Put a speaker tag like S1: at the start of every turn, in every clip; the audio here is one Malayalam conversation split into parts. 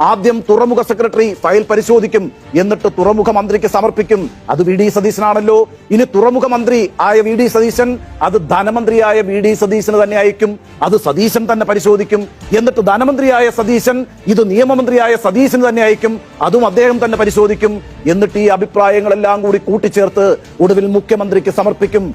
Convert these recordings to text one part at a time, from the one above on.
S1: ആദ്യം തുറമുഖ സെക്രട്ടറി ഫയൽ പരിശോധിക്കും, എന്നിട്ട് തുറമുഖ മന്ത്രിക്ക് സമർപ്പിക്കും. അത് വി ഡി സതീശനാണല്ലോ. ഇനി തുറമുഖ മന്ത്രി ആയ വി ഡി സതീശൻ അത് ധനമന്ത്രിയായ വി ഡി സതീശന് തന്നെ അയക്കും. അത് സതീശൻ തന്നെ പരിശോധിക്കും. എന്നിട്ട് ധനമന്ത്രിയായ സതീശൻ ഇത് നിയമമന്ത്രിയായ സതീശന് തന്നെ അയക്കും. അതും അദ്ദേഹം തന്നെ പരിശോധിക്കും. എന്നിട്ട് ഈ അഭിപ്രായങ്ങളെല്ലാം കൂടി കൂട്ടിച്ചേർത്ത് ഒടുവിൽ മുഖ്യമന്ത്രിക്ക് സമർപ്പിക്കും.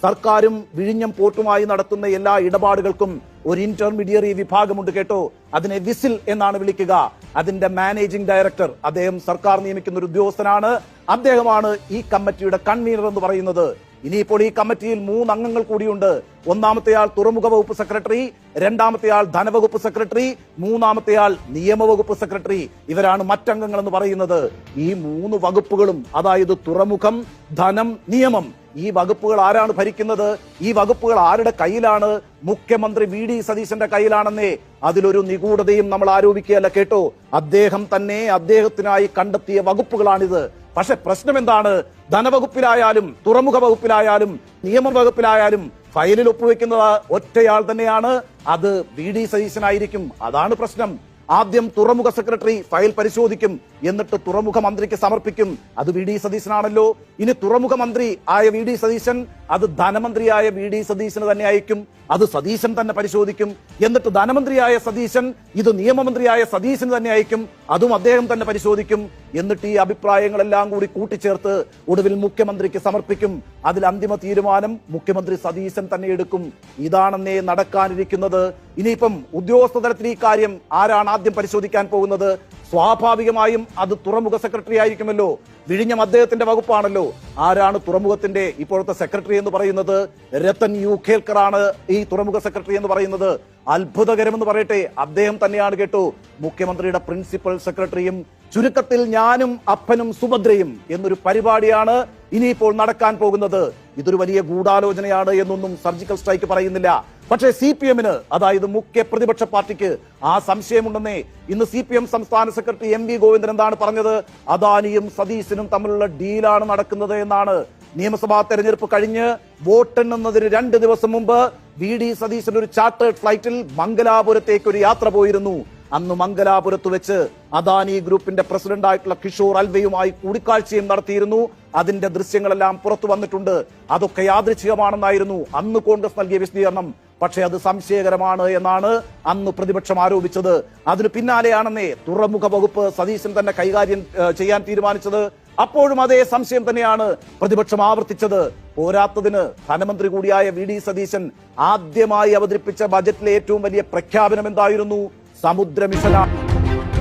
S1: സർക്കാരും വിഴിഞ്ഞം പോർട്ടുമായി നടത്തുന്ന എല്ലാ ഇടപാടുകൾക്കും ഒരു ഇന്റർമീഡിയറി വിഭാഗമുണ്ട് കേട്ടോ. അതിനെ വിസിൽ എന്നാണ് വിളിക്കുക. അതിന്റെ മാനേജിംഗ് ഡയറക്ടർ, അദ്ദേഹം സർക്കാർ നിയമിക്കുന്ന ഒരു ഉദ്യോഗസ്ഥനാണ്. അദ്ദേഹമാണ് ഈ കമ്മിറ്റിയുടെ കൺവീനർ എന്ന് പറയുന്നത്. ഇനിയിപ്പോൾ ഈ കമ്മിറ്റിയിൽ 3 അംഗങ്ങൾ കൂടിയുണ്ട്. ഒന്നാമത്തെയാൾ തുറമുഖ വകുപ്പ് സെക്രട്ടറി, രണ്ടാമത്തെയാൾ ധനവകുപ്പ് സെക്രട്ടറി, മൂന്നാമത്തെയാൾ നിയമവകുപ്പ് സെക്രട്ടറി. ഇവരാണ് മറ്റംഗങ്ങൾ എന്ന് പറയുന്നത്. ഈ 3 വകുപ്പുകളും, അതായത് തുറമുഖം, ധനം, നിയമം, ഈ വകുപ്പുകൾ ആരാണ് ഭരിക്കുന്നത്? ഈ വകുപ്പുകൾ ആരുടെ കയ്യിലാണ്? മുഖ്യമന്ത്രി വി ഡി സതീശന്റെ കയ്യിലാണെന്നേ. അതിലൊരു നിഗൂഢതയും നമ്മൾ ആരോപിക്കുകയല്ല കേട്ടോ. അദ്ദേഹം തന്നെ അദ്ദേഹത്തിനായി കണ്ടെത്തിയ വകുപ്പുകളാണിത്. പക്ഷെ പ്രശ്നം എന്താണ്? ധനവകുപ്പിലായാലും തുറമുഖ വകുപ്പിലായാലും നിയമ വകുപ്പിലായാലും ഫയലിൽ ഒപ്പുവെക്കുന്നത് ഒറ്റയാൾ തന്നെയാണ്. അത് വി ഡി സതീശനായിരിക്കും. അതാണ് പ്രശ്നം. ആദ്യം തുറമുഖ സെക്രട്ടറി ഫയൽ പരിശോധിക്കും, എന്നിട്ട് തുറമുഖ മന്ത്രിക്ക് സമർപ്പിക്കും. അത് വി ഡി സതീശനാണല്ലോ. ഇനി തുറമുഖ മന്ത്രി ആയ വി ഡി സതീശൻ അത് ധനമന്ത്രിയായ വി ഡി സതീശന് തന്നെ അയക്കും. അത് സതീശൻ തന്നെ പരിശോധിക്കും. എന്നിട്ട് ധനമന്ത്രിയായ സതീശൻ ഇത് നിയമമന്ത്രിയായ സതീശന് തന്നെ അയക്കും. അതും അദ്ദേഹം തന്നെ പരിശോധിക്കും. എന്നിട്ട് ഈ അഭിപ്രായങ്ങളെല്ലാം കൂടി കൂട്ടിച്ചേർത്ത് ഒടുവിൽ മുഖ്യമന്ത്രിക്ക് സമർപ്പിക്കും. അതിൽ അന്തിമ തീരുമാനം മുഖ്യമന്ത്രി സതീശൻ തന്നെ എടുക്കും. ഇതാണെന്നേ നടക്കാനിരിക്കുന്നത്. ഇനിയിപ്പം ഉദ്യോഗസ്ഥ തലത്തിൽ ഈ കാര്യം ആരാണ് ആദ്യം പരിശോധിക്കാൻ പോകുന്നത്? സ്വാഭാവികമായും അത് തുറമുഖ സെക്രട്ടറി ആയിരിക്കുമല്ലോ. വിഴിഞ്ഞം അദ്ദേഹത്തിന്റെ വകുപ്പാണല്ലോ. ആരാണ് തുറമുഖത്തിന്റെ ഇപ്പോഴത്തെ സെക്രട്ടറി എന്ന് പറയുന്നത്? രത്തൻ യു ഖേൽക്കർ ആണ് ഈ തുറമുഖ സെക്രട്ടറി എന്ന് പറയുന്നത്. അത്ഭുതകരമെന്ന് പറയട്ടെ, അദ്ദേഹം തന്നെയാണ് കേട്ടോ മുഖ്യമന്ത്രിയുടെ പ്രിൻസിപ്പൽ സെക്രട്ടറിയും. ചുരുക്കത്തിൽ ഞാനും അപ്പനും സുഭദ്രയും എന്നൊരു പരിപാടിയാണ് ഇനിയിപ്പോൾ നടക്കാൻ പോകുന്നത്. ഇതൊരു വലിയ ഗൂഢാലോചനയാണ് എന്നൊന്നും സർജിക്കൽ സ്ട്രൈക്ക് പറയുന്നില്ല. പക്ഷേ CPM-ന്, അതായത് മുഖ്യ പ്രതിപക്ഷ പാർട്ടിക്ക് ആ സംശയമുണ്ടെന്നേ. ഇന്ന് CPM സംസ്ഥാന സെക്രട്ടറി MV ഗോവിന്ദൻ എന്താണ് പറഞ്ഞത്? അദാനിയും സതീശനും തമ്മിലുള്ള ഡീലാണ് നടക്കുന്നത് എന്നാണ്. നിയമസഭാ തെരഞ്ഞെടുപ്പ് കഴിഞ്ഞ് വോട്ടെണ്ണുന്നതിന് 2 ദിവസം മുമ്പ് വി ഡി സതീശൻ ഒരു ചാർട്ടേഡ് ഫ്ലൈറ്റിൽ മംഗലാപുരത്തേക്ക് ഒരു യാത്ര പോയിരുന്നു. അന്ന് മംഗലാപുരത്ത് വെച്ച് അദാനി ഗ്രൂപ്പിന്റെ പ്രസിഡന്റ് ആയിട്ടുള്ള കിഷോർ അൽവയുമായി കൂടിക്കാഴ്ചയും നടത്തിയിരുന്നു. അതിന്റെ ദൃശ്യങ്ങളെല്ലാം പുറത്തു വന്നിട്ടുണ്ട്. അതൊക്കെ യാദൃച്ഛികമാണെന്നായിരുന്നു അന്ന് കോൺഗ്രസ് നൽകിയ വിശദീകരണം. പക്ഷേ അത് സംശയകരമാണ് എന്നാണ് അന്ന് പ്രതിപക്ഷം ആരോപിച്ചത്. അതിന് പിന്നാലെയാണെന്നേ തുറമുഖ വകുപ്പ് സതീശൻ തന്നെ കൈകാര്യം ചെയ്യാൻ തീരുമാനിച്ചത്. അപ്പോഴും അതേ സംശയം തന്നെയാണ് പ്രതിപക്ഷം ആവർത്തിച്ചത്. പോരാത്തതിന് ധനമന്ത്രി കൂടിയായ വി ഡി സതീശൻ ആദ്യമായി അവതരിപ്പിച്ച ബജറ്റിലെ ഏറ്റവും വലിയ പ്രഖ്യാപനം എന്തായിരുന്നു? സമുദ്ര മിഷനാണ്.